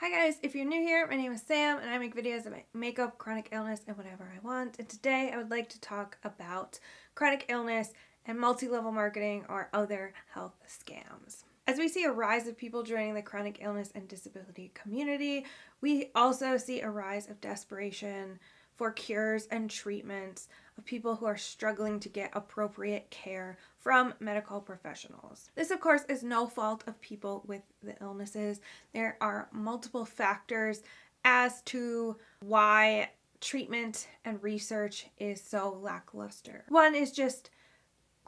Hi guys, if you're new here, my name is Sam and I make videos about makeup, chronic illness, and whatever I want. And today I would like to talk about chronic illness and multi-level marketing or other health scams. As we see a rise of people joining the chronic illness and disability community, we also see a rise of desperation for cures and treatments of people who are struggling to get appropriate care from medical professionals. This, of course, is no fault of people with the illnesses. There are multiple factors as to why treatment and research is so lackluster. One is just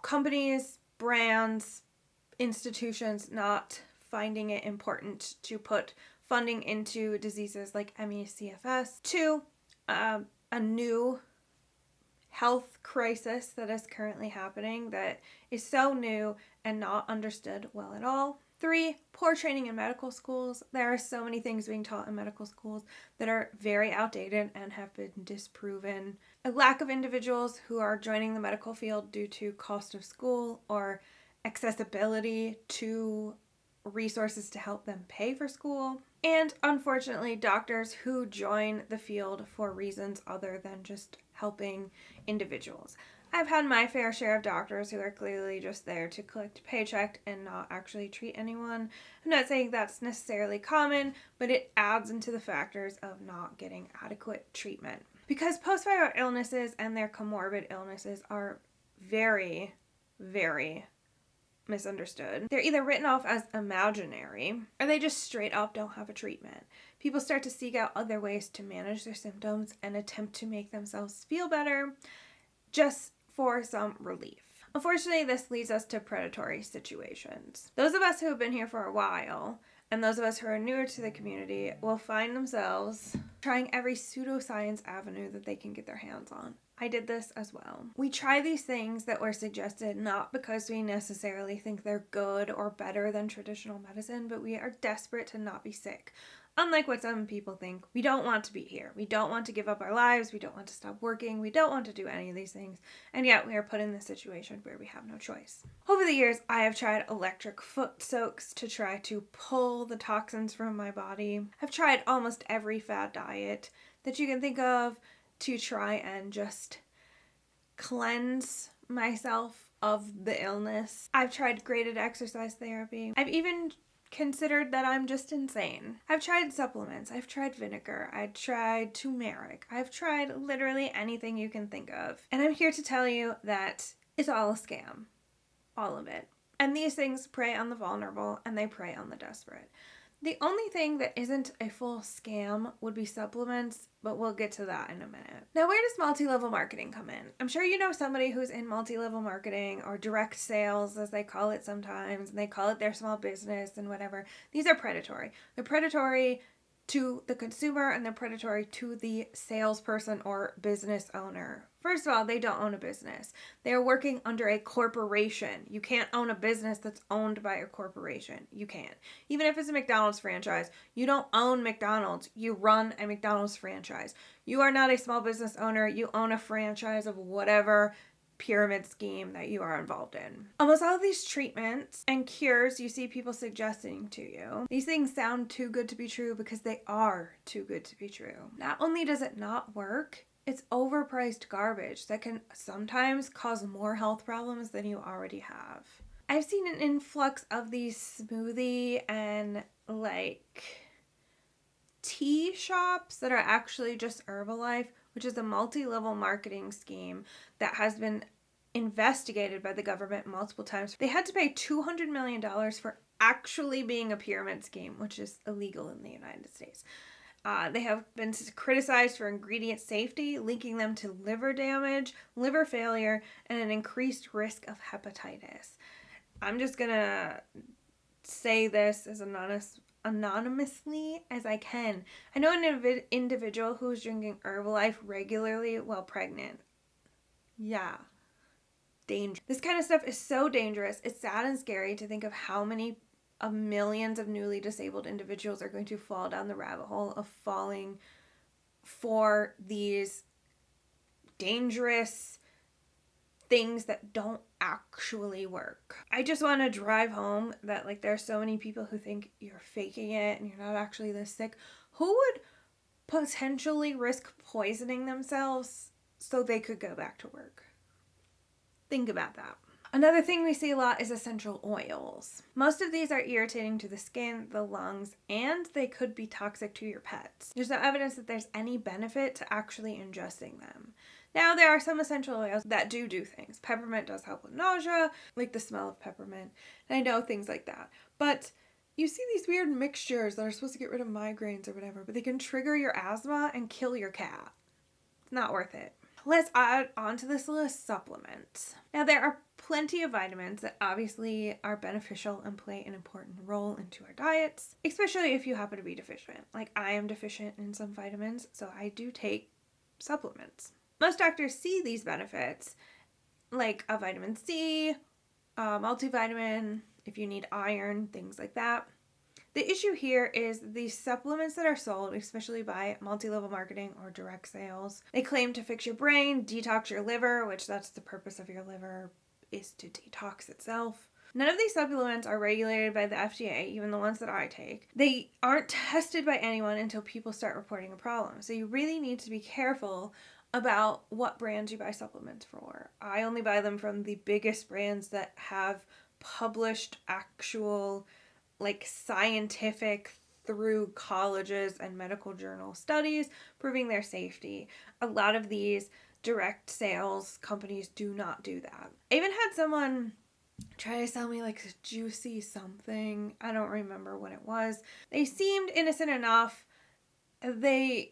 companies, brands, institutions not finding it important to put funding into diseases like ME/CFS. Two, a new health crisis that is currently happening that is so new and not understood well at all. Three, poor training in medical schools. There are so many things being taught in medical schools that are very outdated and have been disproven. A lack of individuals who are joining the medical field due to cost of school or accessibility to resources to help them pay for school. And unfortunately, doctors who join the field for reasons other than just helping individuals. I've had my fair share of doctors who are clearly just there to collect a paycheck and not actually treat anyone. I'm not saying that's necessarily common, but it adds into the factors of not getting adequate treatment. Because post-viral illnesses and their comorbid illnesses are very, very misunderstood. They're either written off as imaginary or they just straight up don't have a treatment. People start to seek out other ways to manage their symptoms and attempt to make themselves feel better just for some relief. Unfortunately, this leads us to predatory situations. Those of us who have been here for a while and those of us who are newer to the community will find themselves trying every pseudoscience avenue that they can get their hands on. I did this as well. We try these things that were suggested not because we necessarily think they're good or better than traditional medicine, but we are desperate to not be sick. Unlike what some people think, we don't want to be here. We don't want to give up our lives. We don't want to stop working. We don't want to do any of these things. And yet we are put in this situation where we have no choice. Over the years, I have tried electric foot soaks to try to pull the toxins from my body. I've tried almost every fad diet that you can think of to try and just cleanse myself of the illness. I've tried graded exercise therapy. I've even considered that I'm just insane. I've tried supplements. I've tried vinegar. I've tried turmeric. I've tried literally anything you can think of. And I'm here to tell you that it's all a scam. All of it. And these things prey on the vulnerable and they prey on the desperate. The only thing that isn't a full scam would be supplements, but we'll get to that in a minute. Now, where does multi-level marketing come in? I'm sure you know somebody who's in multi-level marketing or direct sales, as they call it sometimes, and they call it their small business and whatever. These are predatory. They're predatory to the consumer and they're predatory to the salesperson or business owner. First of all, they don't own a business. They are working under a corporation. You can't own a business that's owned by a corporation. You can't. Even if it's a McDonald's franchise, you don't own McDonald's. You run a McDonald's franchise. You are not a small business owner. You own a franchise of whatever pyramid scheme that you are involved in. Almost all of these treatments and cures you see people suggesting to you, these things sound too good to be true because they are too good to be true. Not only does it not work, it's overpriced garbage that can sometimes cause more health problems than you already have. I've seen an influx of these smoothie and tea shops that are actually just Herbalife, which is a multi-level marketing scheme that has been investigated by the government multiple times. They had to pay $200 million for actually being a pyramid scheme, which is illegal in the United States. They have been criticized for ingredient safety, linking them to liver damage, liver failure, and an increased risk of hepatitis. I'm just gonna say this as anonymously as I can. I know an individual who is drinking Herbalife regularly while pregnant. Yeah. Danger. This kind of stuff is so dangerous. It's sad and scary to think of how many of millions of newly disabled individuals are going to fall down the rabbit hole of falling for these dangerous things that don't actually work. I just want to drive home that like there are so many people who think you're faking it and you're not actually this sick. Who would potentially risk poisoning themselves so they could go back to work? Think about that. Another thing we see a lot is essential oils. Most of these are irritating to the skin, the lungs, and they could be toxic to your pets. There's no evidence that there's any benefit to actually ingesting them. Now, there are some essential oils that do things. Peppermint does help with nausea, like the smell of peppermint, and I know things like that. But you see these weird mixtures that are supposed to get rid of migraines or whatever, but they can trigger your asthma and kill your cat. It's not worth it. Let's add onto this list supplements. Now, there are plenty of vitamins that obviously are beneficial and play an important role into our diets, especially if you happen to be deficient. Like I am deficient in some vitamins, so I do take supplements. Most doctors see these benefits, like a vitamin C, a multivitamin, if you need iron, things like that. The issue here is these supplements that are sold, especially by multi-level marketing or direct sales, they claim to fix your brain, detox your liver, which that's the purpose of your liver, is to detox itself. None of these supplements are regulated by the FDA, even the ones that I take. They aren't tested by anyone until people start reporting a problem. So you really need to be careful about what brands you buy supplements for. I only buy them from the biggest brands that have published actual like scientific through colleges and medical journal studies proving their safety. A lot of these direct sales companies do not do that. I even had someone try to sell me like a juicy something. I don't remember what it was. They seemed innocent enough. They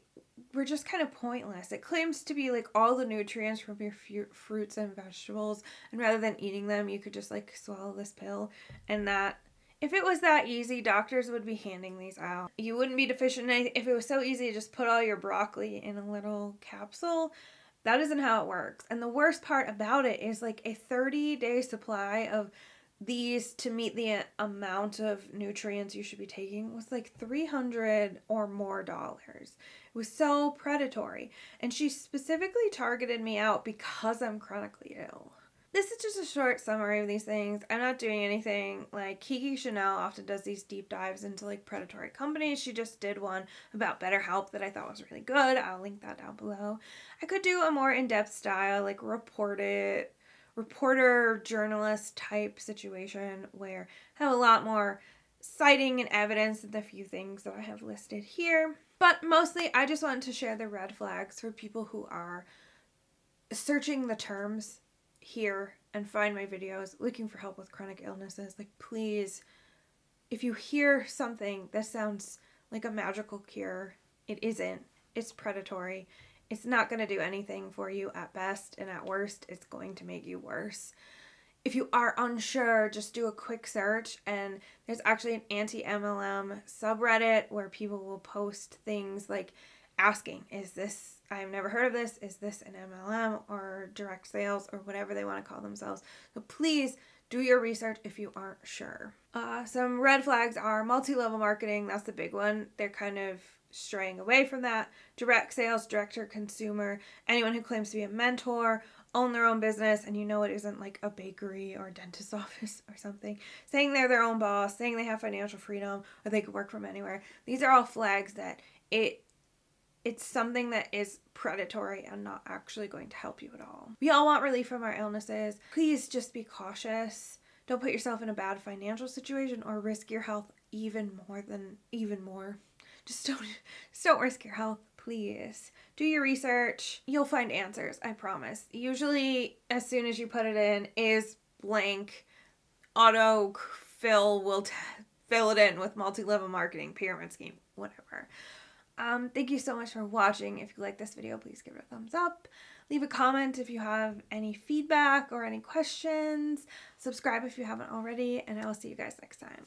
were just kind of pointless. It claims to be like all the nutrients from your fruits and vegetables, and rather than eating them, you could just like swallow this pill, and that if it was that easy, doctors would be handing these out. You wouldn't be deficient in anything. If it was so easy to just put all your broccoli in a little capsule, that isn't how it works. And the worst part about it is like a 30-day supply of these to meet the amount of nutrients you should be taking was like $300 or more. It was so predatory. And she specifically targeted me out because I'm chronically ill. This is just a short summary of these things. I'm not doing anything. Like Kiki Chanel often does these deep dives into like predatory companies. She just did one about BetterHelp that I thought was really good. I'll link that down below. I could do a more in-depth style, like reporter journalist type situation where I have a lot more citing and evidence than the few things that I have listed here. But mostly I just wanted to share the red flags for people who are searching the terms here and find my videos looking for help with chronic illnesses. Like, please, if you hear something that sounds like a magical cure, it isn't. It's predatory. It's not going to do anything for you at best, and at worst, it's going to make you worse. If you are unsure, just do a quick search, and there's actually an anti-MLM subreddit where people will post things like asking, is this, I've never heard of this, is this an MLM or direct sales or whatever they want to call themselves. So please do your research if you aren't sure. Some red flags are multi-level marketing. That's the big one. They're kind of straying away from that. Direct sales, direct to consumer, anyone who claims to be a mentor, own their own business, and you know it isn't like a bakery or a dentist's office or something, saying they're their own boss, saying they have financial freedom, or they could work from anywhere. These are all flags that it's something that is predatory and not actually going to help you at all. We all want relief from our illnesses. Please just be cautious. Don't put yourself in a bad financial situation or risk your health even more. Just don't risk your health, please. Do your research. You'll find answers, I promise. Usually, as soon as you put it in, is blank, autofill will fill it in with multi-level marketing, pyramid scheme, whatever. Thank you so much for watching. If you like this video, please give it a thumbs up. Leave a comment if you have any feedback or any questions. Subscribe if you haven't already, and I will see you guys next time.